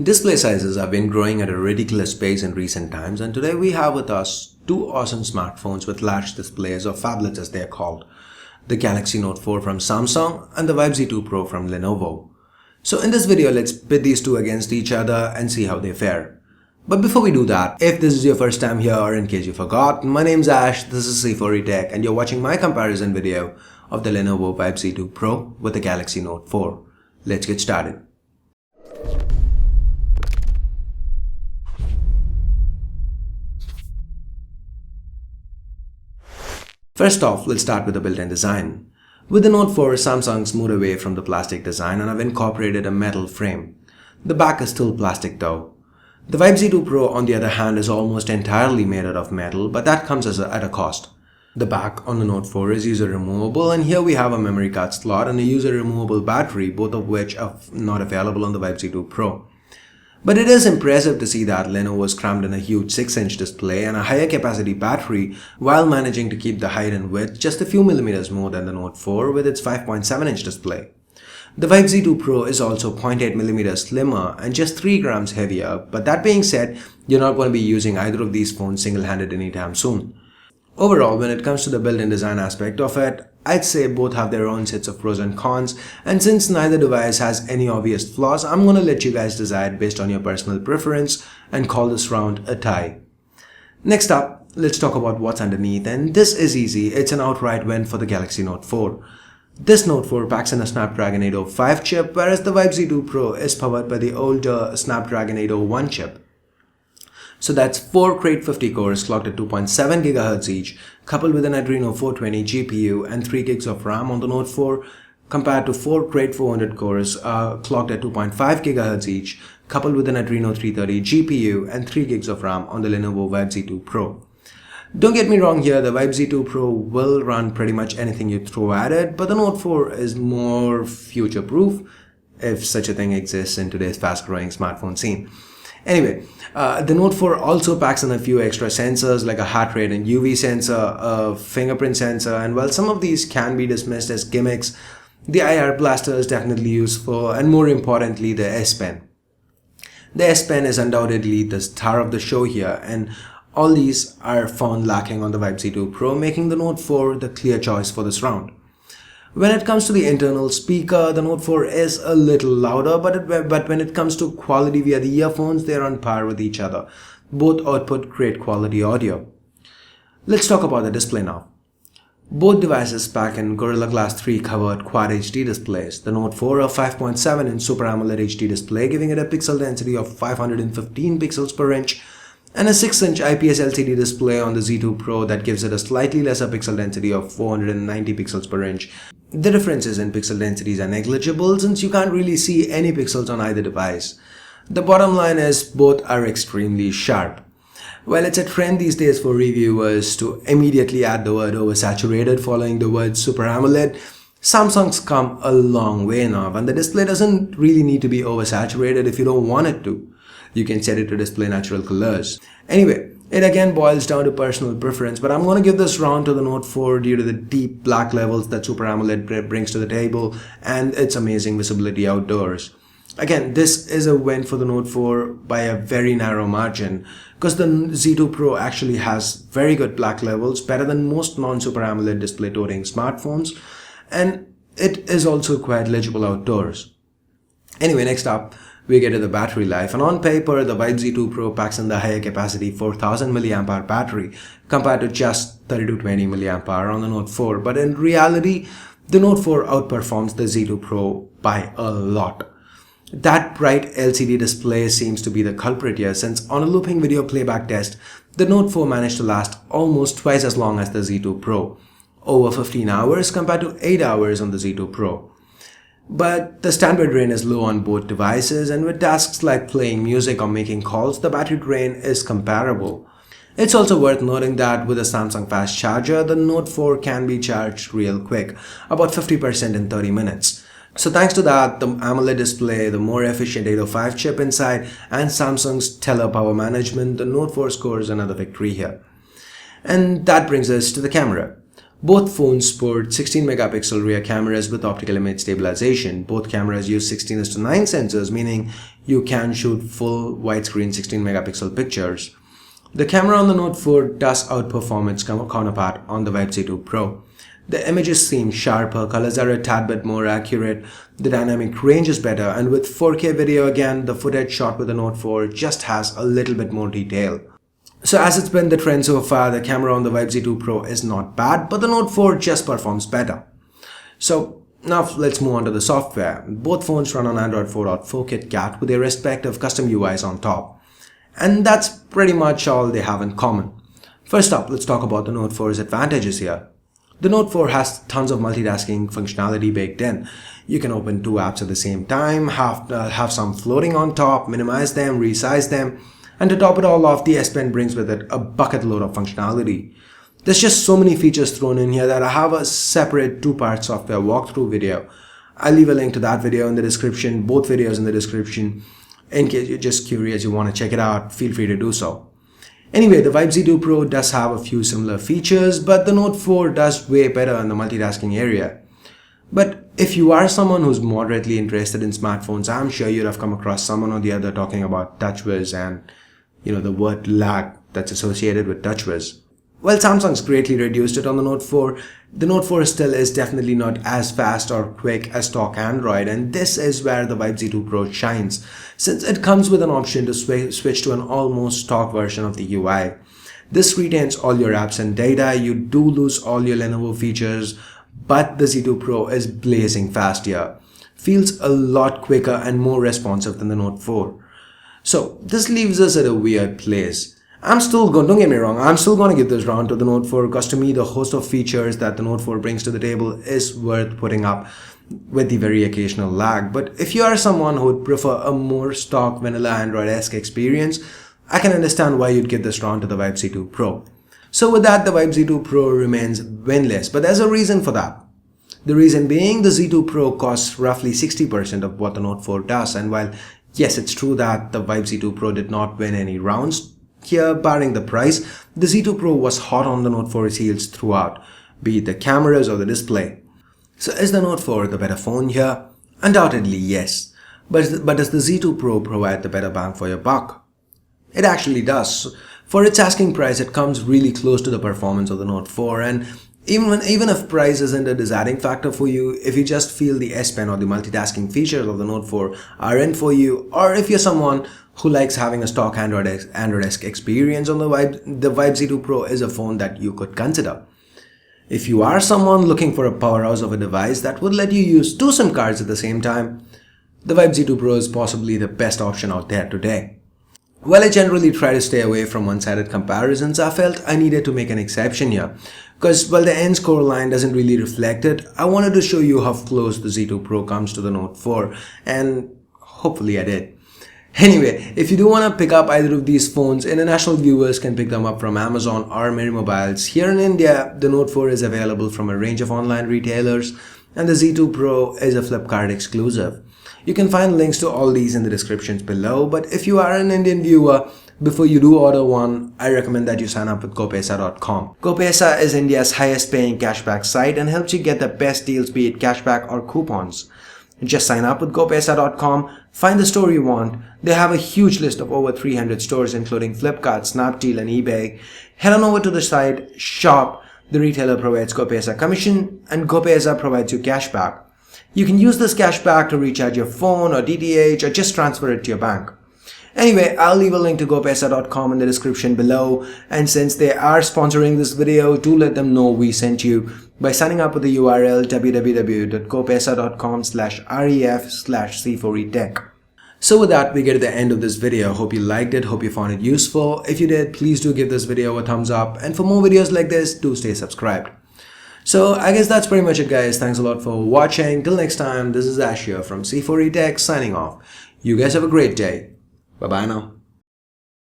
Display sizes have been growing at a ridiculous pace in recent times, and today we have with us two awesome smartphones with large displays, or phablets as they are called. The Galaxy Note 4 from Samsung and the Vibe Z2 Pro from Lenovo. So in this video, let's pit these two against each other and see how they fare. But before we do that, if this is your first time here or in case you forgot, my name's Ash, this is C4E Tech, and you're watching my comparison video of the Lenovo Vibe Z2 Pro with the Galaxy Note 4. Let's get started. First off, let's start with the built-in design. With the Note 4, Samsung's moved away from the plastic design and have incorporated a metal frame. The back is still plastic though. The Vibe Z2 Pro, on the other hand, is almost entirely made out of metal, but that comes at a cost. The back on the Note 4 is user removable, and here we have a memory card slot and a user removable battery, both of which are not available on the Vibe Z2 Pro. But it is impressive to see that Lenovo was crammed in a huge 6-inch display and a higher capacity battery while managing to keep the height and width just a few millimeters more than the Note 4 with its 5.7-inch display. The Vibe Z2 Pro is also 0.8mm slimmer and just 3 grams heavier, but that being said, you're not going to be using either of these phones single-handed anytime soon. Overall, when it comes to the built-in design aspect of it, I'd say both have their own sets of pros and cons, and since neither device has any obvious flaws, I'm gonna let you guys decide based on your personal preference and call this round a tie. Next up, let's talk about what's underneath, and this is easy. It's an outright win for the Galaxy Note 4. This Note 4 packs in a Snapdragon 805 chip, whereas the Vibe Z2 Pro is powered by the older Snapdragon 801 chip. So that's 4 Crate 50 cores clocked at 2.7 GHz each, coupled with an Adreno 420 GPU and 3 gigs of RAM on the Note 4, compared to 4 Crate 400 cores clocked at 2.5 GHz each, coupled with an Adreno 330 GPU and 3 gigs of RAM on the Lenovo Vibe Z2 Pro. Don't get me wrong here, the Vibe Z2 Pro will run pretty much anything you throw at it, but the Note 4 is more future-proof, if such a thing exists in today's fast-growing smartphone scene. Anyway, the Note 4 also packs in a few extra sensors like a heart rate and UV sensor, a fingerprint sensor, and while some of these can be dismissed as gimmicks, the IR blaster is definitely useful, and more importantly, the S Pen. The S Pen is undoubtedly the star of the show here, and all these are found lacking on the Vibe Z2 Pro, making the Note 4 the clear choice for this round. When it comes to the internal speaker, the Note 4 is a little louder, but when it comes to quality via the earphones, they are on par with each other. Both output great quality audio. Let's talk about the display now. Both devices pack in Gorilla Glass 3 covered Quad HD displays. The Note 4 a 5.7-inch Super AMOLED HD display giving it a pixel density of 515 pixels per inch, and a 6-inch IPS LCD display on the Z2 Pro that gives it a slightly lesser pixel density of 490 pixels per inch. The differences in pixel densities are negligible since you can't really see any pixels on either device. The bottom line is both are extremely sharp. While it's a trend these days for reviewers to immediately add the word oversaturated following the word Super AMOLED, Samsung's come a long way now, and the display doesn't really need to be oversaturated if you don't want it to. You can set it to display natural colors. Anyway, it again boils down to personal preference, but I'm going to give this round to the Note 4 due to the deep black levels that Super AMOLED brings to the table and its amazing visibility outdoors. Again, this is a win for the Note 4 by a very narrow margin, because the Z2 Pro actually has very good black levels, better than most non-Super AMOLED display toting smartphones, and it is also quite legible outdoors. Anyway, next up, we get to the battery life, and on paper the Vibe Z2 Pro packs in the higher capacity 4000 mAh battery compared to just 3220 mAh on the Note 4, but in reality the Note 4 outperforms the Z2 Pro by a lot. That bright LCD display seems to be the culprit here, since on a looping video playback test the Note 4 managed to last almost twice as long as the Z2 Pro, over 15 hours compared to 8 hours on the Z2 Pro. But the standard drain is low on both devices, and with tasks like playing music or making calls, the battery drain is comparable. It's also worth noting that with a Samsung fast charger, the Note 4 can be charged real quick, about 50% in 30 minutes. So thanks to that, the AMOLED display, the more efficient 805 chip inside, and Samsung's stellar power management, the Note 4 scores another victory here. And that brings us to the camera. Both phones sport 16 megapixel rear cameras with optical image stabilization. Both cameras use 16:9 sensors, meaning you can shoot full widescreen 16 megapixel pictures. The camera on the Note 4 does outperform its counterpart on the Vibe Z2 Pro. The images seem sharper, colors are a tad bit more accurate, the dynamic range is better, and with 4K video again, the footage shot with the Note 4 just has a little bit more detail. So as it's been the trend so far, the camera on the Vibe Z2 Pro is not bad, but the Note 4 just performs better. So now let's move on to the software. Both phones run on Android 4.4 KitKat with their respective custom UIs on top. And that's pretty much all they have in common. First up, let's talk about the Note 4's advantages here. The Note 4 has tons of multitasking functionality baked in. You can open 2 apps at the same time, have some floating on top, minimize them, resize them, and to top it all off, the S Pen brings with it a bucket load of functionality. There's just so many features thrown in here that I have a separate 2-part software walkthrough video. I'll leave a link to that video in the description, both videos in the description. In case you're just curious, you want to check it out, feel free to do so. Anyway, the Vibe Z2 Pro does have a few similar features, but the Note 4 does way better in the multitasking area. But if you are someone who's moderately interested in smartphones, I'm sure you'd have come across someone or the other talking about TouchWiz and, the word lag that's associated with TouchWiz. While Samsung's greatly reduced it on the Note 4, the Note 4 still is definitely not as fast or quick as stock Android, and this is where the Vibe Z2 Pro shines, since it comes with an option to switch to an almost stock version of the UI. This retains all your apps and data, you do lose all your Lenovo features, but the Z2 Pro is blazing fast here. Feels a lot quicker and more responsive than the Note 4. So this leaves us at a weird place. Don't get me wrong, I'm still going to give this round to the Note 4 because to me the host of features that the Note 4 brings to the table is worth putting up with the very occasional lag. But if you are someone who would prefer a more stock vanilla Android-esque experience, I can understand why you'd give this round to the Vibe Z2 Pro. So with that, the Vibe Z2 Pro remains winless, but there's a reason for that. The reason being the Z2 Pro costs roughly 60% of what the Note 4 does, and while yes, it's true that the Vibe Z2 Pro did not win any rounds here, barring the price, the Z2 Pro was hot on the Note 4's heels throughout, be it the cameras or the display. So is the Note 4 the better phone here? Undoubtedly yes, but does the Z2 Pro provide the better bang for your buck? It actually does. For its asking price, it comes really close to the performance of the Note 4, and even if price isn't a deciding factor for you, if you just feel the S Pen or the multitasking features of the Note 4 are in for you, or if you're someone who likes having a stock Android-esque experience on the Vibe Z2 Pro is a phone that you could consider. If you are someone looking for a powerhouse of a device that would let you use 2 SIM cards at the same time, the Vibe Z2 Pro is possibly the best option out there today. While I generally try to stay away from one-sided comparisons, I felt I needed to make an exception here. Because while the end score line doesn't really reflect it, I wanted to show you how close the Z2 Pro comes to the Note 4, and hopefully I did. Anyway, if you do want to pick up either of these phones, international viewers can pick them up from Amazon or Miri Mobiles. Here in India, the Note 4 is available from a range of online retailers, and the Z2 Pro is a Flipkart exclusive. You can find links to all these in the descriptions below, but if you are an Indian viewer, before you do order one, I recommend that you sign up with GoPaisa.com. GoPaisa is India's highest paying cashback site and helps you get the best deals, be it cashback or coupons. Just sign up with GoPaisa.com, find the store you want. They have a huge list of over 300 stores including Flipkart, Snapdeal and eBay. Head on over to the site, shop, the retailer provides GoPaisa commission and GoPaisa provides you cashback. You can use this cashback to recharge your phone or DTH or just transfer it to your bank. Anyway, I'll leave a link to GoPaisa.com in the description below, and since they are sponsoring this video, do let them know we sent you by signing up with the URL www.gopaisa.com/ref/c4etech. So with that, we get to the end of this video. Hope you liked it, hope you found it useful. If you did, please do give this video a thumbs up, and for more videos like this, do stay subscribed. So I guess that's pretty much it, guys. Thanks a lot for watching. Till next time, this is Ash here from C4etech signing off. You guys have a great day. Bye bye now.